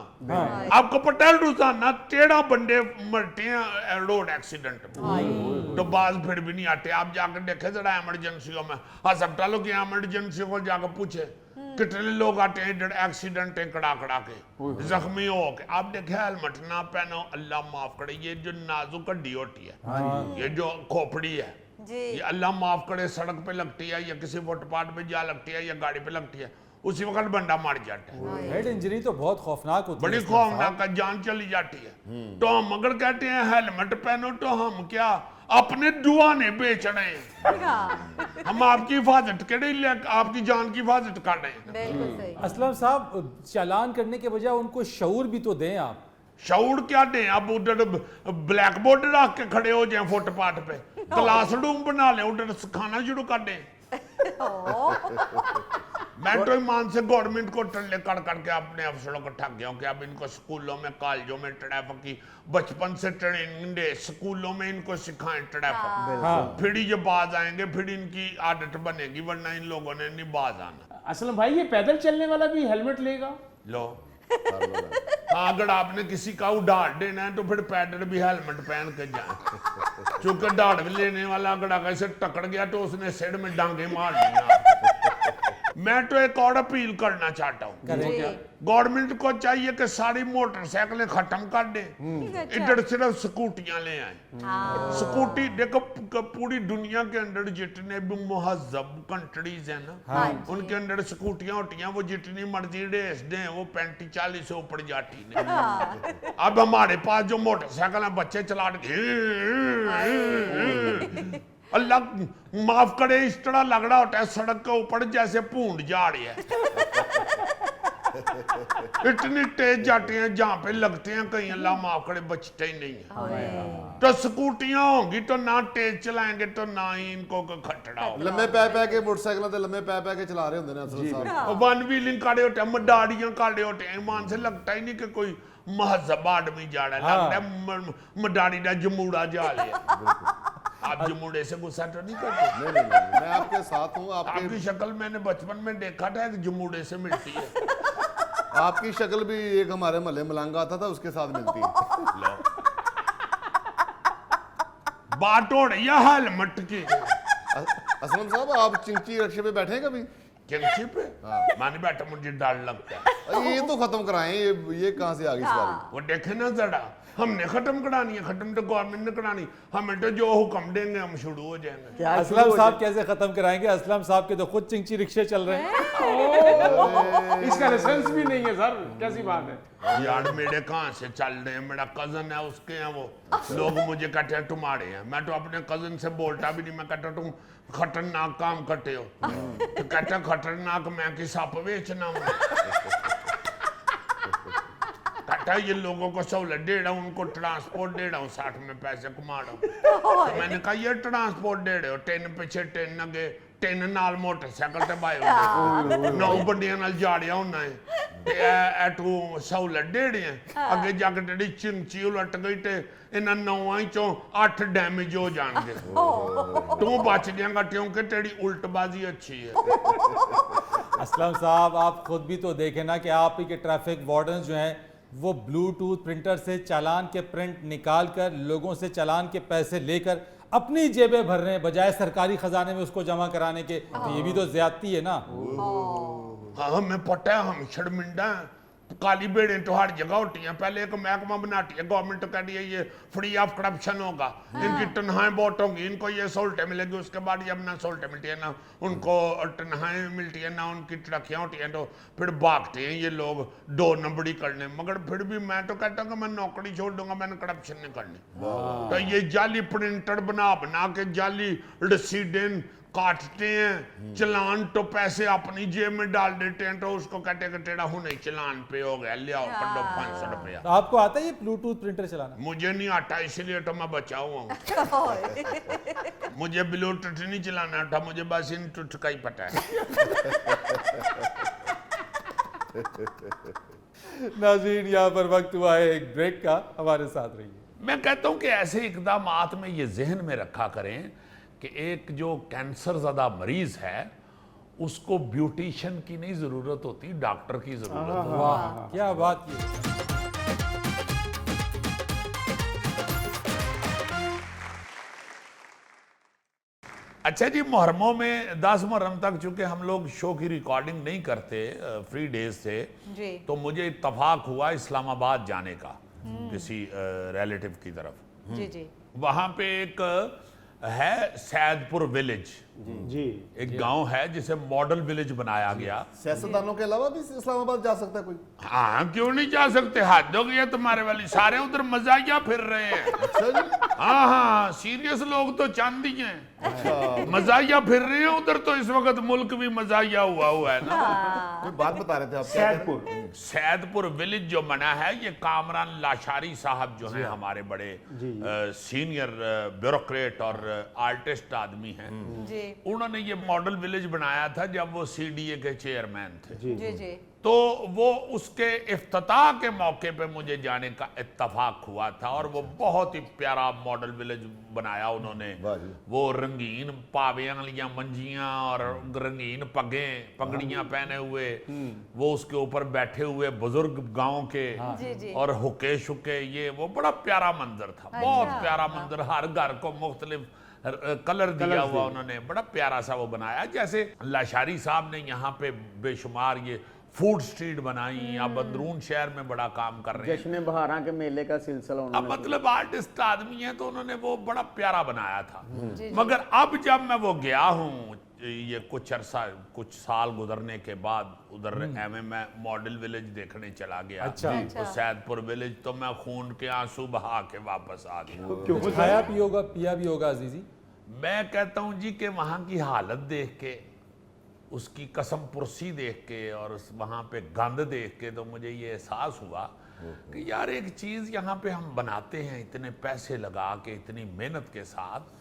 आपको पता है रोजाना 13 बंदे मरते हैं रोड एक्सीडेंट में तो बाज फिर भी नहीं आते आप जाकर देखे जरा इमरजेंसियों में अस्पतालों की इमरजेंसियों को जाकर पूछे कितने लोग आते हैं इधर एक्सीडेंट कड़ा कड़ा के जख्मी हो के आप देखे हेलमेट ना पहनो अल्लाह माफ करे ये जो नाजुक हड्डी होती है ये जो खोपड़ी है जी ये अल्लाह माफ करे सड़क पे लगती है या किसी फुटपाथ पे जा लगती है या गाड़ी पे लगती है उसी वक्त बंदा मर जाता है हेड इंजरी तो बहुत खौफनाक होती है बड़ी असलम साहब। खौफनाक जान चली जाती है तो हम अगर कहते हैं हेलमेट पहनो तो हम क्या अपने दुआने बेच रहे हैं हाँ हम आपकी हिफाजत के लिए आपकी जान की हिफाजत कर रहे हैं बिल्कुल सही असलम साहब, चालान करने के बजाय उनको शऊर भी तो दें आप। शऊर क्या दें आप उधर ब्लैक बोर्ड रख के खड़े हो जाए फुटपाथ पे क्लासरूम बना ले उधर सिखाना शुरू कर दें मैं तो ईमान से गवर्नमेंट को टल्ले कर करके अपने अफसरों को ठग गया हूँ कि अब इनको स्कूलों में कॉलेजों में ट्रैफिक की बचपन से ट्रेनिंग दे, स्कूलों में इनको सिखाएं ट्रैफिक। हाँ। फिर ये बाज आएंगे, फिर इनकी आदत बनेगी, वरना इन लोगों ने नहीं बाज आना। असलम भाई ये पैदल चलने वाला भी हेलमेट लेगा? लो हाँ, अगर आपने किसी का उड़ाड़ देना है तो फिर पैदल भी हेलमेट पहन के जाए, क्योंकि डाड़ लेने वाला अगर ऐसे टकड़ गया तो उसने सिर में डांगे मार दिया। मैं तो एक और अपील करना चाहता हूँ, गवर्नमेंट को चाहिए कि सारी मोटरसाइकिलें खत्म कर दे, इधर सिर्फ स्कूटियां ले आए। स्कूटी देखो, पूरी दुनिया के अंदर जितने भी मुहज्जब कंट्रीज है ना, उनके अंदर स्कूटियां होती हैं, वो जितनी मर्जी रेस दें वो 35-40 से ऊपर जाती नहीं। अब हमारे पास जो मोटरसाइकिल है बच्चे चला अल्लाह माफ करे, इस तरह लग रहा होता है सड़क के ऊपर जैसे पूंड जा रही है। इतनी तेज जाते हैं, जहां पे लगते हैं कहीं अल्लाह माफ करे बचते ही नहीं है। तो स्कूटियां होंगी तो ना तेज चलाएंगे तो ना ही इनको खतरा होगा। लम्बे पै के मोटरसाइकिल ते लम्बे पै के चला रहे होंगे ना असल साहब। वन व्हीलिंग काटे होते हैं, मडारियां काटे होते हैं, ईमान से लगता ही नहीं कि कोई महजब आदमी जा रहा है, लगता है मडारी का जमूड़ा जा लिया। आप जमूड़े से गुस्सा तो नहीं करते? नहीं, मैं आपके साथ हूँ। आपकी शक्ल मैंने बचपन में देखा था, एक जमूड़े से मिलती है। आपकी शक्ल भी एक हमारे महल्ले मलंगा आता था, उसके साथ मिलती है। बात हो रही है हेलमेट की। असलम साहब, आप चिंची रिक्शे पे बैठे हैं कभी? चिंची पे मानी बैठा, मुझे डर लगता है। ये तो खत्म कराएं, ये कहाँ से आ गई सवारी? वो देखे ना जरा, हमने खत्म करानी है, खत्म तो गवर्नमेंट ने करानी, हमें तो जो हुक्म देंगे हम शुरू हो जाएंगे। असलम साहब कैसे खत्म कराएंगे? असलम साहब के तो खुद चिंची रिक्शे चल रहे हैं। इसका लाइसेंस भी नहीं है सर, कैसी बात है यार? मेरे कहाँ से चल रहे हैं, मेरा कजन है उसके हैं वो लोग, मुझे कहते हैं तुम्हारे हैं। मैं तो अपने कजन से बोलता भी नहीं, मैं कहता तुम खतरनाक काम करते हो, तो कहता खतरनाक मैं कि सप बेचना हूँ। कहता ये लोगों को सहूलत दे रहा हूँ, उनको ट्रांसपोर्ट दे रहा हूँ, 60 में पैसे कमा रहा हूँ। तो मैंने कहा ये ट्रांसपोर्ट दे रहे हो, 10 पीछे 10 अगे 10 नाल मोटरसाइकिल ते बाय होंगे, 9 बंदियां नाल जाड़िया होना है, ते तू सहूलत दे रहे हैं। अगे जाके तेरी चिंची उलट गई ते इन्हां 9 चों 8 डैमेज हो जाएंगे, तू बच जाएगा क्योंकि तेरी उल्टबाजी अच्छी है। असलम साहब आप खुद भी तो देखें ना कि आप ही के ट्रैफिक वार्डन जो हैं वो ब्लूटूथ प्रिंटर से चालान के प्रिंट निकाल कर लोगों से चालान के पैसे लेकर अपनी जेबें भर रहे हैं, बजाय सरकारी खजाने में उसको जमा कराने के। तो ये भी तो ज्यादती है ना। हाँ हमें पता है, हम शर्मिंदा हैं। काली बेड़े तो हर जगह होती हैं। पहले एक महकमा बनाती है गवर्नमेंट, तो कहती है ये फ्री ऑफ करप्शन होगा, इनकी तनख्वाहें बहुत होंगी, इनको ये सहूलतें मिलेगी। उसके बाद जब ना सहूलतें मिलती है, ना उनको तनख्वाहें मिलती है, ना उनकी तरक्कियाँ होती हैं, तो फिर भागते हैं ये लोग 2 नंबरी करने। मगर फिर भी मैं तो कहता हूँ कि मैं नौकरी छोड़ दूंगा, मैंने करप्शन नहीं करनी। तो ये जाली प्रिंटर बना के जाली रसीदें काटते हैं, चलान तो पैसे अपनी जेब में डाल देते हैं, तो उसको कहते कि तेरा हूं नहीं चलान पे हो गया, ले आओ कर दो 500 रुपया। तो आपको आता है ये ब्लूटूथ प्रिंटर चलाना? मुझे नहीं आता, इसलिए तो मैं बचा हुआ हूँ। मुझे ब्लूटूथ नहीं चलाना था, मुझे बस इन टूथ का ही पता है। नाज़रीन यहाँ पर वक्त हुआ है एक ब्रेक का, हमारे साथ रहिए। मैं कहता हूँ कि ऐसे इकदामात में ये जहन में रखा करें कि एक जो कैंसर ज़दा मरीज है उसको ब्यूटिशियन की नहीं ज़रूरत होती, डॉक्टर की ज़रूरत होती। वाह क्या बात की। अच्छा जी, मुहर्रमों में 10 मुहर्रम तक चूंकि हम लोग शो की रिकॉर्डिंग नहीं करते फ्री डेज से, तो मुझे इत्तफाक हुआ इस्लामाबाद जाने का किसी रिलेटिव की तरफ। जी जी। वहां पे एक है सैदपुर विलेज, जी एक गांव है जिसे मॉडल विलेज बनाया गया। सियासतदानों के अलावा भी इस्लामाबाद जा सकता है कोई? हाँ क्यों नहीं जा सकते, हद हो गया तुम्हारे वाली, सारे उधर मजाकिया फिर रहे हैं। अच्छा जी। हाँ हाँ सीरियस लोग तो चांदी हैं। मजाहिया फिर रहे हैं उधर, तो इस वक्त मुल्क भी मजाहिया हुआ है ना। कोई बात बता रहे थे आप, क्या कह रहे हैं? सैदपुर सैदपुर विलेज जो बना है, ये कामरान लाशारी साहब जो हैं हमारे बड़े सीनियर ब्यूरोक्रेट और आर्टिस्ट आदमी हैं, जी उन्होंने ये मॉडल विलेज बनाया था जब वो CDA के चेयरमैन थे। जी जी तो वो उसके इफ्तिताह के मौके पे मुझे जाने का इत्तफाक हुआ था, और वो बहुत ही प्यारा मॉडल विलेज बनाया उन्होंने। वाह जी। वो रंगीन पावियां वालियां मंजियां और रंगीन पगड़ियां पहने हुए, वो उसके ऊपर बैठे हुए बुजुर्ग गांव के, जी जी और हुक्के शुक्के, ये वो बड़ा प्यारा मंजर था, बहुत प्यारा मंजर। हर घर को मुख्तलिफ कलर दिया हुआ उन्होंने, बड़ा प्यारा सा वो बनाया। जैसे लाशारी साहब ने यहाँ पे बेशुमार ये फूड स्ट्रीट बनाई, अब अंदरून शहर में बड़ा काम कर रहे हैं। जश्न बहारा के मेले का सिलसिला अब उन्होंने मतलब आर्टिस्ट आदमी है, तो उन्होंने वो बड़ा प्यारा बनाया था। जी। मगर अब जब मैं वो गया हूँ, ये कुछ साल गुजरने के बाद उधर मैं मॉडल विलेज देखने चला गया। अच्छा। तो सैदपुर विलेज, तो मैं खून के आंसू बहा के वापस आ गया। कुछ खाया पिया भी होगा अजीजी? मैं कहता हूँ जी कि वहाँ की हालत देख के, उसकी कसम पुरसी देख के, और उस वहाँ पे गंद देख के, तो मुझे ये एहसास हुआ कि यार एक चीज़ यहाँ पे हम बनाते हैं इतने पैसे लगा के, इतनी मेहनत के साथ।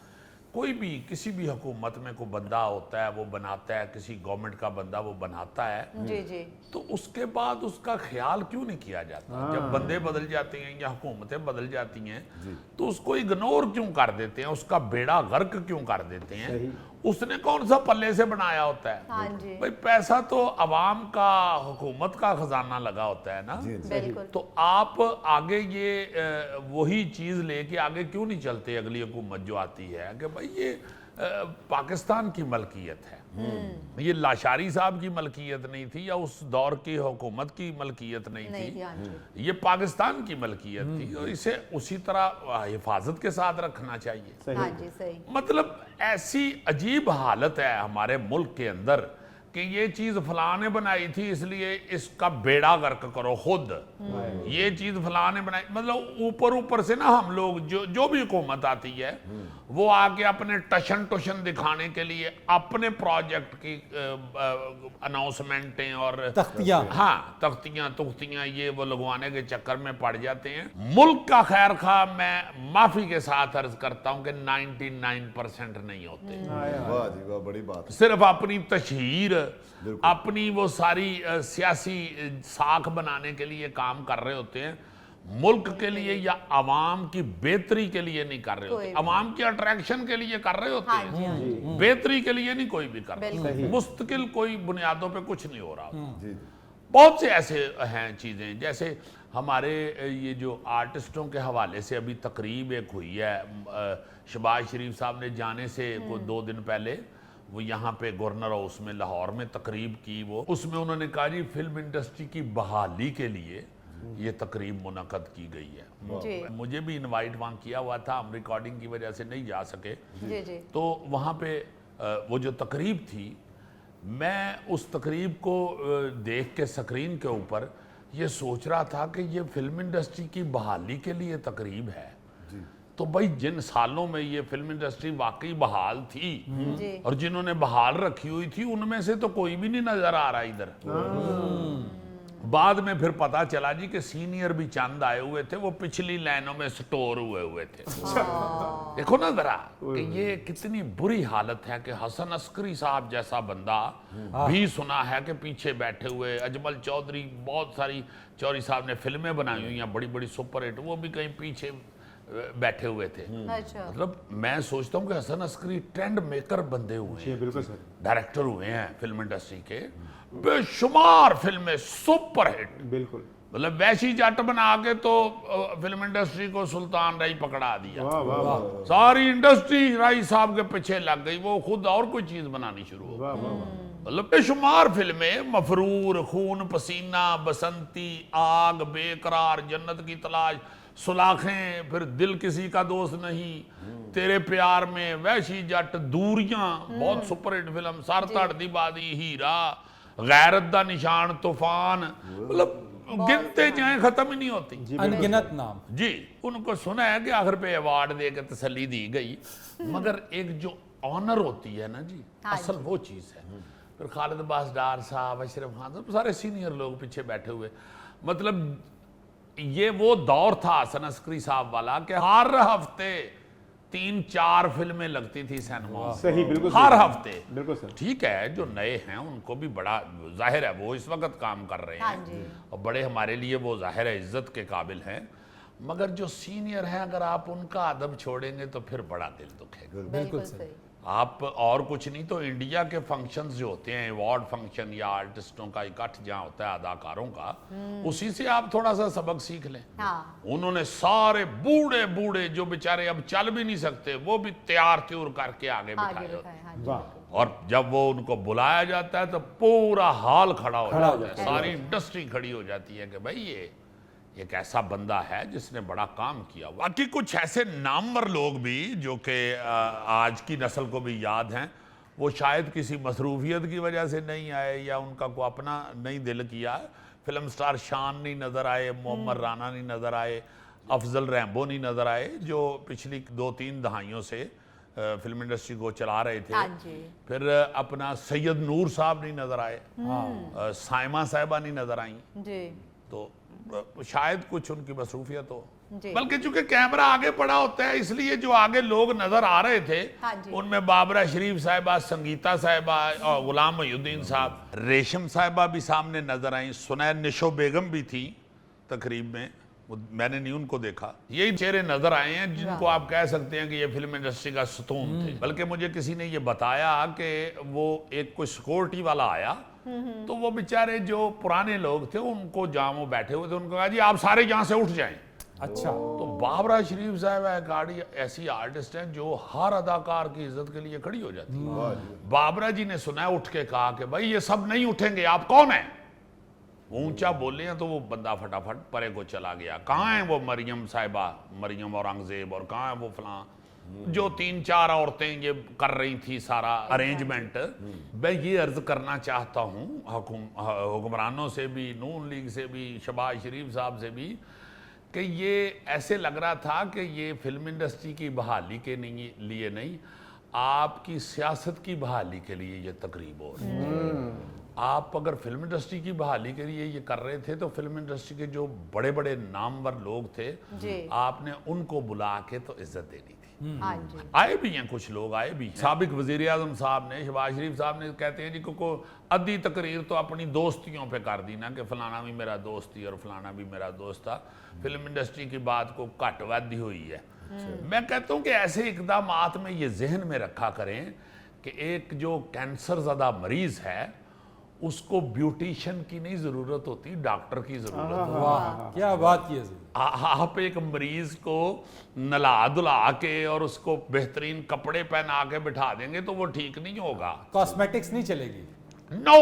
कोई भी किसी भी हुकूमत में कोई बंदा होता है, वो बनाता है, किसी गवर्नमेंट का बंदा वो बनाता है, जी जी तो उसके बाद उसका ख्याल क्यों नहीं किया जाता? जब बंदे बदल जाते हैं या हुकूमतें बदल जाती हैं, तो उसको इग्नोर क्यों कर देते हैं, उसका बेड़ा गर्क क्यों कर देते हैं? उसने कौन सा पल्ले से बनाया होता है? हाँ जी भाई पैसा तो अवाम का, हुकूमत का खजाना लगा होता है ना। बिल्कुल। तो आप आगे ये वही चीज लेके आगे क्यों नहीं चलते? अगली हुकूमत जो आती है कि भाई ये पाकिस्तान की मलकियत है, ये लाशारी साहब की मलकियत नहीं थी, या उस दौर की हुकूमत की मलकियत नहीं नहीं थी, हाँ जी ये पाकिस्तान की मलकियत थी, और इसे उसी तरह हिफाजत के साथ रखना चाहिए। हाँ जी सही मतलब ऐसी अजीब हालत है हमारे मुल्क के अंदर कि ये चीज फलाने बनाई थी इसलिए इसका बेड़ा गर्क करो खुद। ये चीज फलाने बनाई, मतलब ऊपर से ना हम लोग जो भी हुकूमत आती है, वो आके अपने टशन टुशन दिखाने के लिए अपने प्रोजेक्ट की अनाउंसमेंटें और तख्तियां, हाँ तख्तियां ये वो लगवाने के चक्कर में पड़ जाते हैं। मुल्क का खैर खा मैं माफी के साथ अर्ज करता हूं कि 99% नहीं होते। वाह जी वाह, बड़ी बात। सिर्फ अपनी तशहीर, अपनी वो सारी सियासी साख बनाने के लिए काम कर रहे होते हैं, मुल्क के लिए या अवाम की बेहतरी के लिए नहीं कर रहे होते। अवाम की अट्रैक्शन के लिए कर रहे होते हाँ जी, हाँ हैं, बेहतरी के लिए नहीं कोई भी कर रहा। बिल्कुल। मुस्तकिल कोई बुनियादों पे कुछ नहीं हो रहा। जी बहुत से ऐसे हैं चीज़ें, जैसे हमारे ये जो आर्टिस्टों के हवाले से अभी तकरीब एक हुई है, शहबाज शरीफ साहब ने जाने से कोई 2 दिन पहले वो यहाँ पे गवर्नर हाउस में लाहौर में तकरीब की। वो उसमें उन्होंने कहा जी फिल्म इंडस्ट्री की बहाली के लिए ये तकरीब मुनक़द की गई है। जी मुझे भी इनवाइट वहाँ किया हुआ था, हम रिकॉर्डिंग की वजह से नहीं जा सके। जी जी तो वहाँ पे वो जो तकरीब थी, मैं उस तकरीब को देख के स्क्रीन के ऊपर ये सोच रहा था कि ये फिल्म इंडस्ट्री की बहाली के लिए तकरीब है। तो भाई जिन सालों में ये फिल्म इंडस्ट्री वाकई बहाल थी जी और जिन्होंने बहाल रखी हुई थी, उनमें से तो कोई भी नहीं नजर आ रहा इधर। बाद में फिर पता चला जी कि सीनियर भी चंद आए हुए थे, वो पिछली लाइनों में स्टोर हुए थे। देखो ना जरा कि ये कितनी बुरी हालत है कि हसन अस्करी साहब जैसा बंदा भी सुना है कि पीछे बैठे हुए, अजमल चौधरी, बहुत सारी चौधरी साहब ने फिल्में बनाई हुई हैं बड़ी बड़ी सुपर हिट, वो भी कहीं पीछे बैठे हुए थे। अच्छा मतलब मैं सोचता हूँ कि हसन अस्करी ट्रेंड मेकर बंदे हुए हैं, बिल्कुल सर, डायरेक्टर हुए हैं फिल्म इंडस्ट्री के, बेशुमार फिल्में सुपर हिट। बिल्कुल मतलब वैसी जट बना के तो फिल्म इंडस्ट्री को सुल्तान राई पकड़ा दिया। वाह वाह वाह सारी इंडस्ट्री राई साहब के पीछे लग गई, वो खुद और कोई चीज बनानी शुरू हो वाह वाह मतलब बेशुमार फिल्में, मफरूर, खून पसीना, बसंती, आग, बेकरार, जन्नत की तलाश, सुलाखें, फिर दिल किसी का दोस्त नहीं, तेरे प्यार में, वैशी जट, दूरियां, बहुत सुपरहिट फिल्म, सर धड़ दी बादी, हीरा, गैरत दा निशान, तूफान, मतलब गिनते जाए खत्म ही नहीं होती। अनगिनत नाम। जी उनको सुना है कि आखिर पे अवार्ड दे के तसल्ली दी गई, मगर एक जो ऑनर होती है ना जी, हाँ असल वो चीज़ है। फिर खालिद अब्बास डार साहब, अशरफ खान साहब, सारे सीनियर लोग पीछे बैठे हुए, मतलब ये वो दौर था हसन अस्करी साहब वाला कि हर हफ्ते 3-4 फिल्में लगती थी सिनेमा, सही, बिल्कुल हर सही। हफ्ते। बिल्कुल सर। ठीक है, जो नए हैं उनको भी बड़ा जाहिर है वो इस वक्त काम कर रहे हाँ जी। हैं और बड़े हमारे लिए वो जाहिर है इज्जत के काबिल हैं, मगर जो सीनियर हैं अगर आप उनका अदब छोड़ेंगे तो फिर बड़ा दिल दुखेगा। बिल्कुल सही। आप और कुछ नहीं तो इंडिया के फंक्शंस जो होते हैं, अवार्ड फंक्शन या आर्टिस्टों का इकट्ठ जहाँ होता है अदाकारों का, उसी से आप थोड़ा सा सबक सीख लें। हाँ। उन्होंने सारे बूढ़े बूढ़े जो बेचारे अब चल भी नहीं सकते वो भी तैयार त्यूर करके आगे आगे बिठाए होते बिठाए, हैं। हाँ जी। वाह। और जब वो उनको बुलाया जाता है तो पूरा हाल खड़ा हो खड़ा हो जाता है, सारी इंडस्ट्री खड़ी हो जाती है कि भाई ये एक ऐसा बंदा है जिसने बड़ा काम किया। बाकी कुछ ऐसे नामवर लोग भी जो कि आज की नस्ल को भी याद हैं, वो शायद किसी मसरूफियत की वजह से नहीं आए या उनका को अपना नहीं दिल किया। फिल्म स्टार शान नहीं नज़र आए, मोहम्मद राना नहीं नज़र आए, अफजल रैम्बो नहीं नज़र आए, जो पिछली 2-3 दहाइयों से फिल्म इंडस्ट्री को चला रहे थे। हाँ जी। फिर अपना सैयद नूर साहब नहीं नज़र आए, साइमा साहिबा नहीं नज़र आई, जी। तो शायद कुछ उनकी मसरूफियत हो। जी। बल्कि चूंकि कैमरा आगे पड़ा होता है इसलिए जो आगे लोग नजर आ रहे थे हाँ जी। उनमें बाबरा शरीफ साहिबा, संगीता साहिबा और गुलाम मोहिउद्दीन साहब, रेशम साहिबा भी सामने नजर आई, सुनैर निशो बेगम भी थी तकरीब में, मैंने नहीं उनको देखा। यही चेहरे नजर आए हैं जिनको आप कह सकते हैं कि ये फिल्म इंडस्ट्री का सतून थे। बल्कि मुझे किसी ने ये बताया कि वो एक कोई सिक्योरिटी वाला आया तो वो बेचारे जो पुराने लोग थे उनको जहाँ वो बैठे हुए थे उनको कहा जी आप सारे यहाँ से उठ जाएं। अच्छा, तो बाबरा शरीफ साहब एक आड़ी ऐसी आर्टिस्ट हैं जो हर अदाकार की इज्जत के लिए खड़ी हो जाती है। बाबरा जी ने सुना उठ के कहा कि भाई ये सब नहीं उठेंगे, आप कौन हैं? वो ऊंचा बोले हैं तो वो बंदा फटाफट परे को चला गया। कहाँ है वो मरियम साहिबा, मरियम औरंगजेब, और कहाँ है वो फलां, जो 3-4 औरतें ये कर रही थी सारा अरेंजमेंट। मैं ये अर्ज करना चाहता हूँ हुक्मरानों से भी, नून लीग से भी, शहबाज शरीफ साहब से भी, कि ये ऐसे लग रहा था कि ये फिल्म इंडस्ट्री की बहाली के लिए नहीं, आपकी सियासत की बहाली के लिए ये तकरीब हो रही है। आप अगर फिल्म इंडस्ट्री की बहाली के लिए ये कर रहे थे तो फिल्म इंडस्ट्री के जो बड़े बड़े नामवर लोग थे जी। आपने उनको बुला के तो इज्जत देनी थी। हाँ जी। आए भी हैं कुछ लोग, आए भी हैं। साबिक वजीर आजम साहब ने, शहबाज शरीफ साहब ने, कहते हैं जी को अद्धी तकरीर तो अपनी दोस्तियों पे कर दी ना कि फलाना भी मेरा दोस्त थी और फलाना भी मेरा दोस्त था। फिल्म इंडस्ट्री की बात को घट वादी हुई है। मैं कहता हूँ कि ऐसे इकदामात में ये जहन में रखा करें कि एक जो कैंसर ज़दा मरीज है उसको ब्यूटिशियन की नहीं जरूरत होती, डॉक्टर की जरूरत होती है। वाह क्या बात की है जी। आप एक मरीज को नला धुला के और उसको बेहतरीन कपड़े पहना के बिठा देंगे तो वो ठीक नहीं होगा। कॉस्मेटिक्स नहीं चलेगी। No,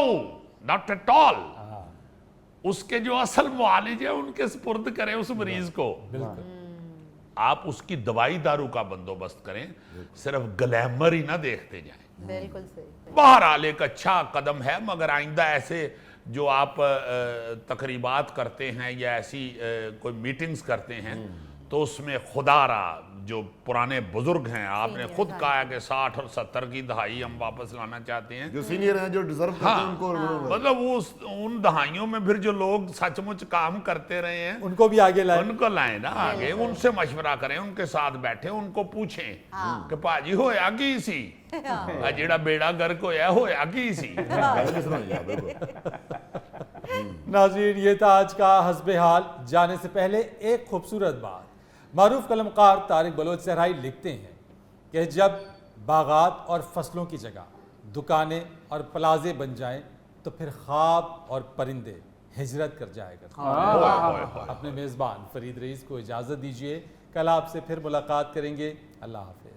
not at all. उसके जो असल मुआलिज है उनके सुपुर्द करें उस मरीज को। आप उसकी दवाई दारू का बंदोबस्त करें, सिर्फ ग्लैमर ही ना देखते जाएं। बिल्कुल सही। बहरहाल एक अच्छा कदम है, मगर आइंदा ऐसे जो आप तकरीबात करते हैं या ऐसी कोई मीटिंग्स करते हैं तो उसमें खुदारा जो पुराने बुजुर्ग हैं, आपने खुद कहा है कि 60 और 70 की दहाई हम वापस लाना चाहते हैं। जो सीनियर हैं, जो डिजर्व करते हैं उनको मतलब उन दहाइयों में फिर जो लोग सचमुच काम करते रहे हैं उनको भी आगे लाए। उनको लाए ना आगे, उनसे मशवरा करें, उनके साथ बैठे, उनको पूछें कि पाजी होया की सी, जेड़ा बेड़ा गर्क होया की सी। नाज़रीन, ये था आज का हस्बे हाल। जाने से पहले एक खूबसूरत बात। मारूफ कलमकार तारिक बलोच सहराई लिखते हैं कि जब बागात और फसलों की जगह दुकानें और प्लाजे बन जाएं तो फिर ख्वाब और परिंदे हिजरत कर जाया करते हैं। अपने मेज़बान फरीद रईस को इजाज़त दीजिए। कल आपसे फिर मुलाकात करेंगे। अल्लाह हाफ़िज़।